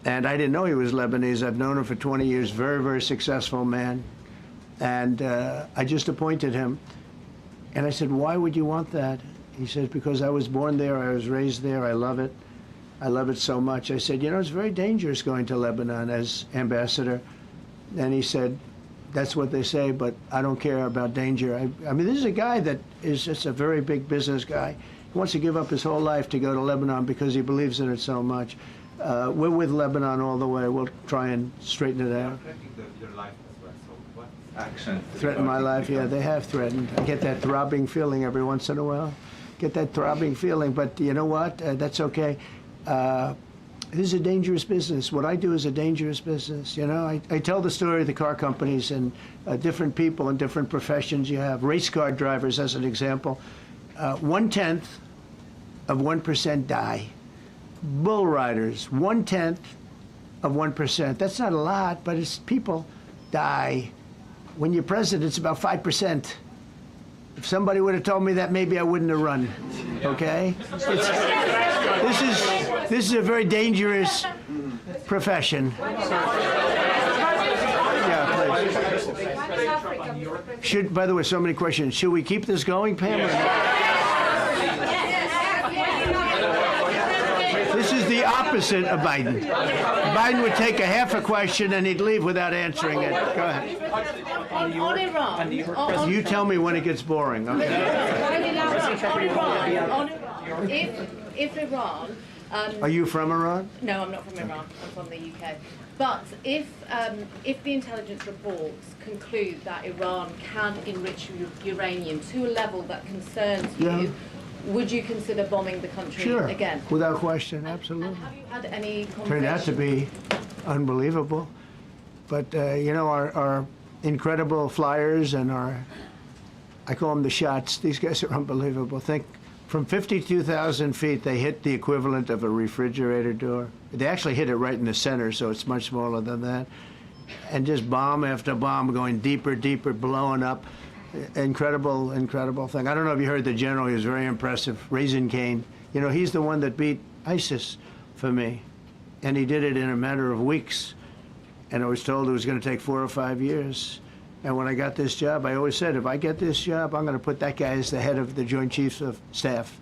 and I didn't know he was Lebanese. I've known him for 20 years, very, very successful man. And I just appointed him. And I said, why would you want that? He said, because I was born there, I was raised there, I love it. I love it so much. I said, you know, it's very dangerous going to Lebanon as ambassador. And he said, that's what they say, but I don't care about danger. I mean, this is a guy that is just a very big business guy. He wants to give up his whole life to go to Lebanon because he believes in it so much. We're with Lebanon all the way. We'll try and straighten it out. Your life as well. So what action? Threaten my life? Yeah, they have threatened. I get that throbbing feeling every once in a while. Get that throbbing feeling, but you know what? That's okay. This is a dangerous business. What I do is a dangerous business. You know, I tell the story of the car companies and different people in different professions you have. Race car drivers, as an example. 1/10 of 1% die. Bull riders, 1/10 of 1%. That's not a lot, but it's people die. When you're president, it's about 5%. If somebody would have told me that, maybe I wouldn't have run. Okay? This is a very dangerous profession. Should, by the way, so many questions. Should we keep this going, Pam? or not? This is the opposite of Biden. Biden would take a half a question and he'd leave without answering it. Go ahead. On Iran. You tell me when it gets boring. Okay. If Iran. Are you from Iran? No, I'm not from Iran. I'm from the UK. But if the intelligence reports conclude that Iran can enrich uranium to a level that concerns you, would you consider bombing the country Sure. again? Without question, absolutely. And have you had any conversations? Turned out to be unbelievable. But, you know, our incredible flyers and I call them the shots, these guys are unbelievable. Think, from 52,000 feet, they hit the equivalent of a refrigerator door. They actually hit it right in the center, so it's much smaller than that. And just bomb after bomb going deeper, deeper, blowing up. Incredible, incredible thing. I don't know if you heard the general, he was very impressive. Raisin Cane. You know, he's the one that beat ISIS for me. And he did it in a matter of weeks. And I was told it was going to take 4 or 5 years. And when I got this job, I always said, if I get this job, I'm going to put that guy as the head of the Joint Chiefs of Staff.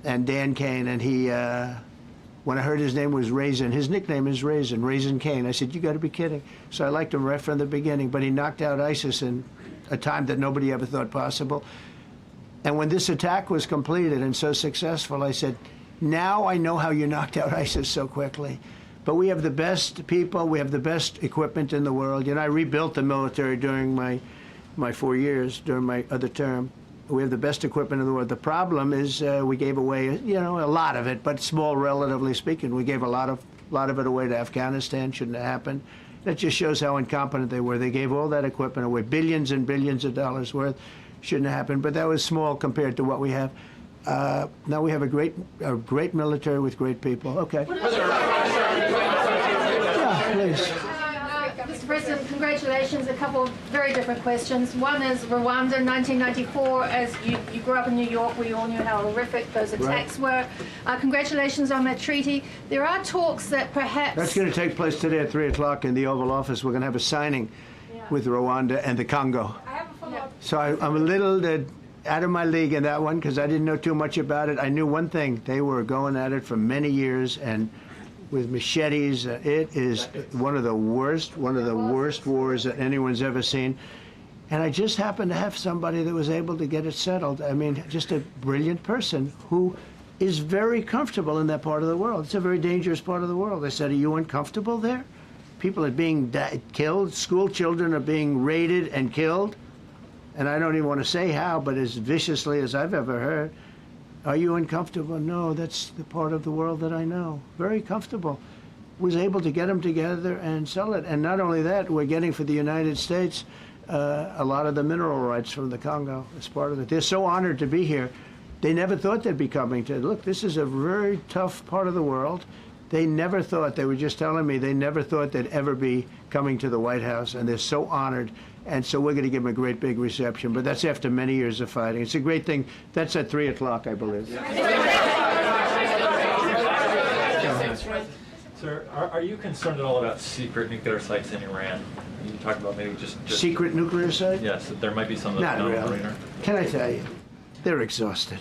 And Dan Kane, and he, when I heard his name was Raisin, his nickname is Raisin Cane. I said, you got to be kidding. So I liked him right from the beginning. But he knocked out ISIS in a time that nobody ever thought possible. And when this attack was completed and so successful, I said, now I know how you knocked out ISIS so quickly. But we have the best people, we have the best equipment in the world. You know, I rebuilt the military during my 4 years, during my other term. We have the best equipment in the world. The problem is we gave away, you know, a lot of it, but small relatively speaking. We gave a lot of it away to Afghanistan. Shouldn't have happened. That just shows how incompetent they were. They gave all that equipment away, billions and billions of dollars worth. Shouldn't have happened, but that was small compared to what we have. Now we have a great military with great people. Okay. Yeah, please. Mr. President, congratulations. A couple of very different questions. One is Rwanda, 1994. As you grew up in New York, we all knew how horrific those attacks were. Congratulations on that treaty. There are talks that perhaps... That's going to take place today at 3 o'clock in the Oval Office. We're going to have a signing with Rwanda and the Congo. I have a follow-up. So I'm a little out of my league in that one because I didn't know too much about it. I knew one thing. They were going at it for many years and with machetes. It is one of the worst wars that anyone's ever seen. And I just happened to have somebody that was able to get it settled. I mean, just a brilliant person who is very comfortable in that part of the world. It's a very dangerous part of the world. I said, are you uncomfortable there? People are being killed. School children are being raided and killed. And I don't even want to say how, but as viciously as I've ever heard. Are you uncomfortable? No, that's the part of the world that I know. Very comfortable. Was able to get them together and sell it. And not only that, we're getting for the United States a lot of the mineral rights from the Congo as part of it. They're so honored to be here. They never thought they'd be coming to, look, this is a very tough part of the world. They never thought, they were just telling me, they never thought they'd ever be coming to the White House, and they're so honored. And so we're going to give them a great big reception, but that's after many years of fighting. It's a great thing. That's at 3 o'clock, I believe. Sir, are you concerned at all about secret nuclear sites in Iran? You talked about maybe just secret nuclear sites? Yes, that there might be some Not known really. arena. Can I tell you, they're exhausted.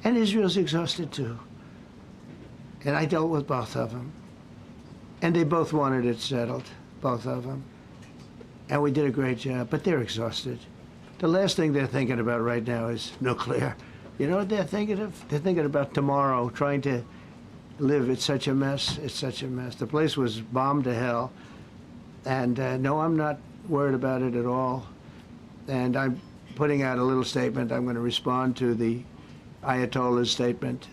And Israel's exhausted too. And I dealt with both of them. And they both wanted it settled, both of them. And we did a great job, but they're exhausted. The last thing they're thinking about right now is nuclear. You know what they're thinking of? They're thinking about tomorrow, trying to live. It's such a mess. It's such a mess. The place was bombed to hell. And no, I'm not worried about it at all. And I'm putting out a little statement. I'm going to respond to the Ayatollah's statement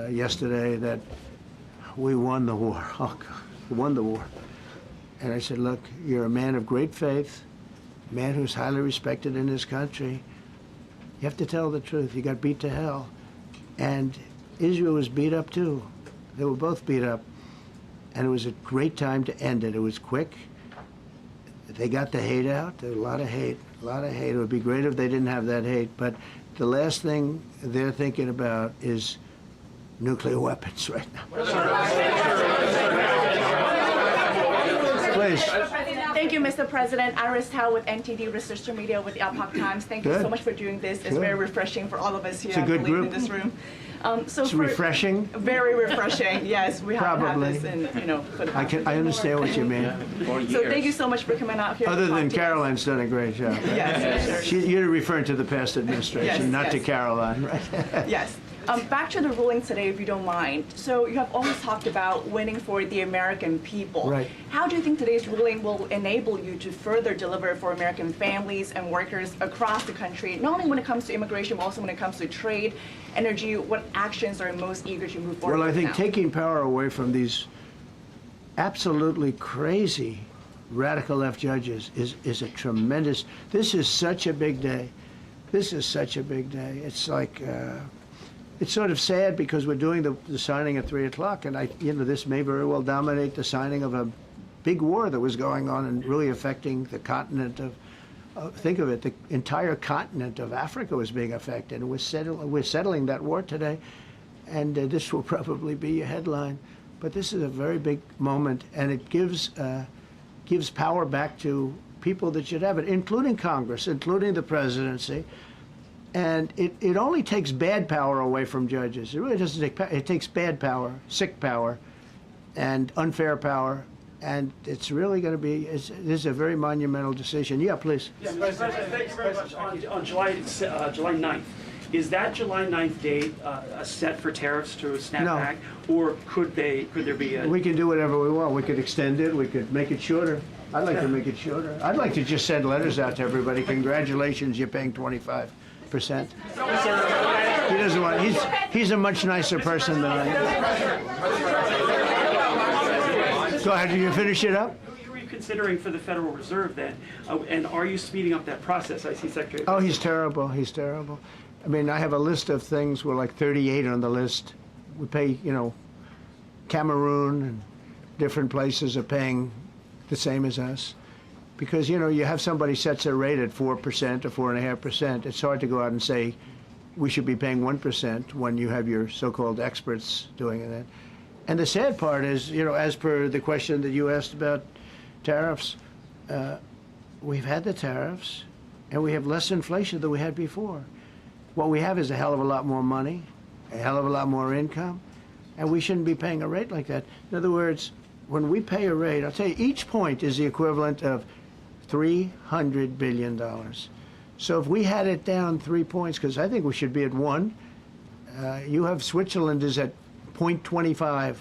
yesterday that we won the war. Oh, God, we won the war. And I said, look, you're a man of great faith, a man who's highly respected in this country. You have to tell the truth. You got beat to hell. And Israel was beat up too. They were both beat up. And it was a great time to end it. It was quick. They got the hate out. There was a lot of hate, a lot of hate. It would be great if they didn't have that hate. But the last thing they're thinking about is nuclear weapons right now. Please. Thank you, Mr. President. Iris Howe with NTD Research Media with the Epoch Times. Thank you Good. so much for doing this. It's Good. very refreshing for all of us here, It's a good I believe, group. in this room. It's refreshing. Very refreshing. Yes, we haven't had Probably. this in, for the past I understand what you mean. So thank you so much for coming out here. Other to than talk to us. Caroline's done a great job. Yes, sure. You're referring to the past administration, Yes, not to yes. Caroline, right? Yes. Back to the ruling today, if you don't mind. So you have always talked about winning for the American people. Right. How do you think today's ruling will enable you to further deliver for American families and workers across the country, not only when it comes to immigration, but also when it comes to trade, energy? What actions are you most eager to move forward Well, I with think now? taking power away from these absolutely crazy radical left judges is a tremendous, this is such a big day. This is such a big day. It's like, it's sort of sad because we're doing the signing at 3 o'clock, and this may very well dominate the signing of a big war that was going on and really affecting the continent of, think of it, the entire continent of Africa was being affected. And we're settling that war today, and this will probably be a headline. But this is a very big moment, and it gives power back to people that should have it, including Congress, including the presidency. And it only takes bad power away from judges. It really doesn't take power. It takes bad power, sick power, and unfair power. And it's really going to be, this is a very monumental decision. Yeah, please. Yes, President, thank you very much. On July 9th, is that July 9th date set for tariffs to snap No. back? Or could there be a... We can do whatever we want. We could extend it. We could make it shorter. I'd like to make it shorter. I'd like to just send letters out to everybody. Congratulations, you're paying 25%. He doesn't want. He's a much nicer person than I am. Go ahead. Did you finish it up? Who are you considering for the Federal Reserve then? And are you speeding up that process? I see Secretary... Oh, he's terrible. He's terrible. I mean, I have a list of things. We're like 38 on the list. We pay, Cameroon and different places are paying the same as us. Because, you have somebody sets their rate at 4% or 4.5%. It's hard to go out and say we should be paying 1% when you have your so-called experts doing that. And the sad part is, as per the question that you asked about tariffs, we've had the tariffs and we have less inflation than we had before. What we have is a hell of a lot more money, a hell of a lot more income, and we shouldn't be paying a rate like that. In other words, when we pay a rate, I'll tell you, each point is the equivalent of $300 billion. So if we had it down 3 points, because I think we should be at 1, you have Switzerland is at 0.25,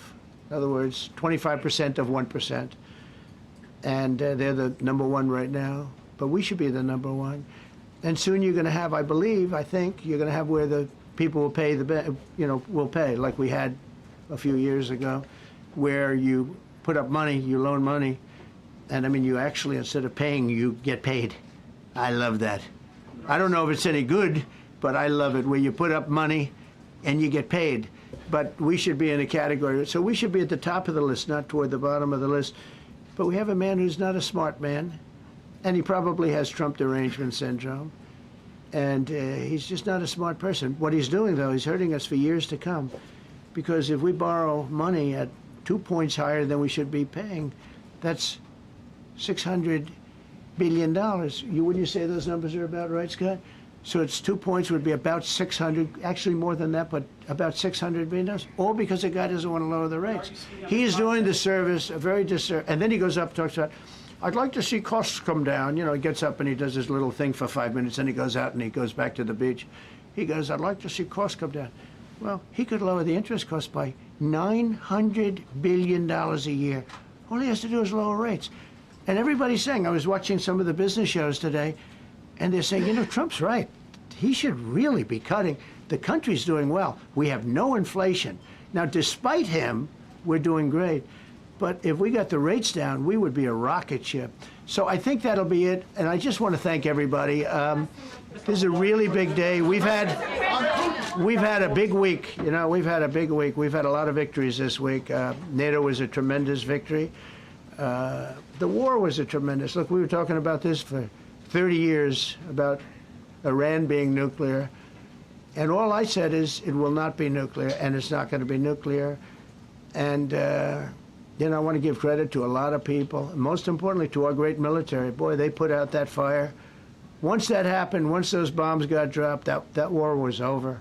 in other words, 25% of 1%. And they're the number 1 right now, but we should be the number 1. And soon you're going to have, I think, you're going to have where the people will pay will pay, like we had a few years ago, where you put up money, you loan money, and I mean, you actually, instead of paying, you get paid. I love that. I don't know if it's any good, but I love it, where you put up money and you get paid. But we should be in a category, so we should be at the top of the list, not toward the bottom of the list. But we have a man who's not a smart man, and he probably has Trump derangement syndrome. And he's just not a smart person. What he's doing, though, he's hurting us for years to come. Because if we borrow money at 2 points higher than we should be paying, that's $600 billion. Wouldn't you say those numbers are about right, Scott? So it's 2 points would be about 600, actually more than that, but about $600 billion, all because the guy doesn't want to lower the rates. He is doing the service, a very disservice, and then he goes up and talks about, I'd like to see costs come down. He gets up and he does his little thing for 5 minutes, and he goes out and he goes back to the beach. He goes, I'd like to see costs come down. Well, he could lower the interest cost by $900 billion a year. All he has to do is lower rates. And everybody's saying, I was watching some of the business shows today, and they're saying, Trump's right. He should really be cutting. The country's doing well. We have no inflation. Now, despite him, we're doing great. But if we got the rates down, we would be a rocket ship. So I think that'll be it. And I just want to thank everybody. This is a really big day. We've had a big week. We've had a big week. We've had a lot of victories this week. NATO was a tremendous victory. The war was a tremendous. Look, we were talking about this for 30 years, about Iran being nuclear. And all I said is it will not be nuclear, and it's not going to be nuclear. And I want to give credit to a lot of people, and most importantly to our great military. Boy, they put out that fire. Once that happened, once those bombs got dropped, that war was over.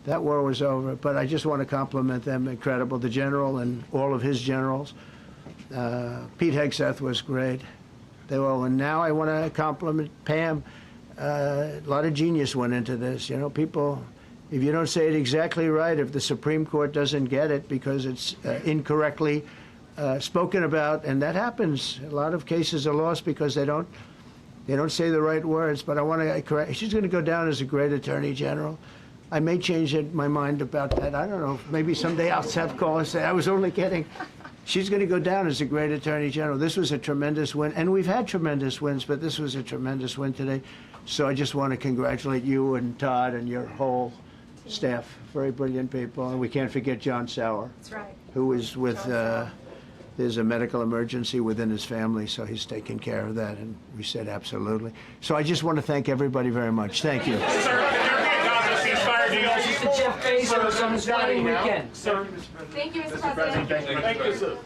That war was over. But I just want to compliment them. Incredible. The general and all of his generals. Pete Hegseth was great. They were all. And now I want to compliment Pam. A lot of genius went into this. People, if you don't say it exactly right, if the Supreme Court doesn't get it because it's incorrectly spoken about, and that happens. A lot of cases are lost because they don't say the right words. But I want to correct. She's going to go down as a great attorney general. I may change my mind about that. I don't know. Maybe someday I'll have call and say I was only kidding. She's going to go down as a great attorney general. This was a tremendous win, and we've had tremendous wins, but this was a tremendous win today. So I just want to congratulate you and Todd and your whole staff. Very brilliant people, and we can't forget John Sauer. That's right. Who is with. There's a medical emergency within his family, so he's taking care of that, and we said absolutely. So I just want to thank everybody very much. Thank you. Jeff Bezos on his wedding weekend. Sir. Thank you, Mr. President. Thank you, sir.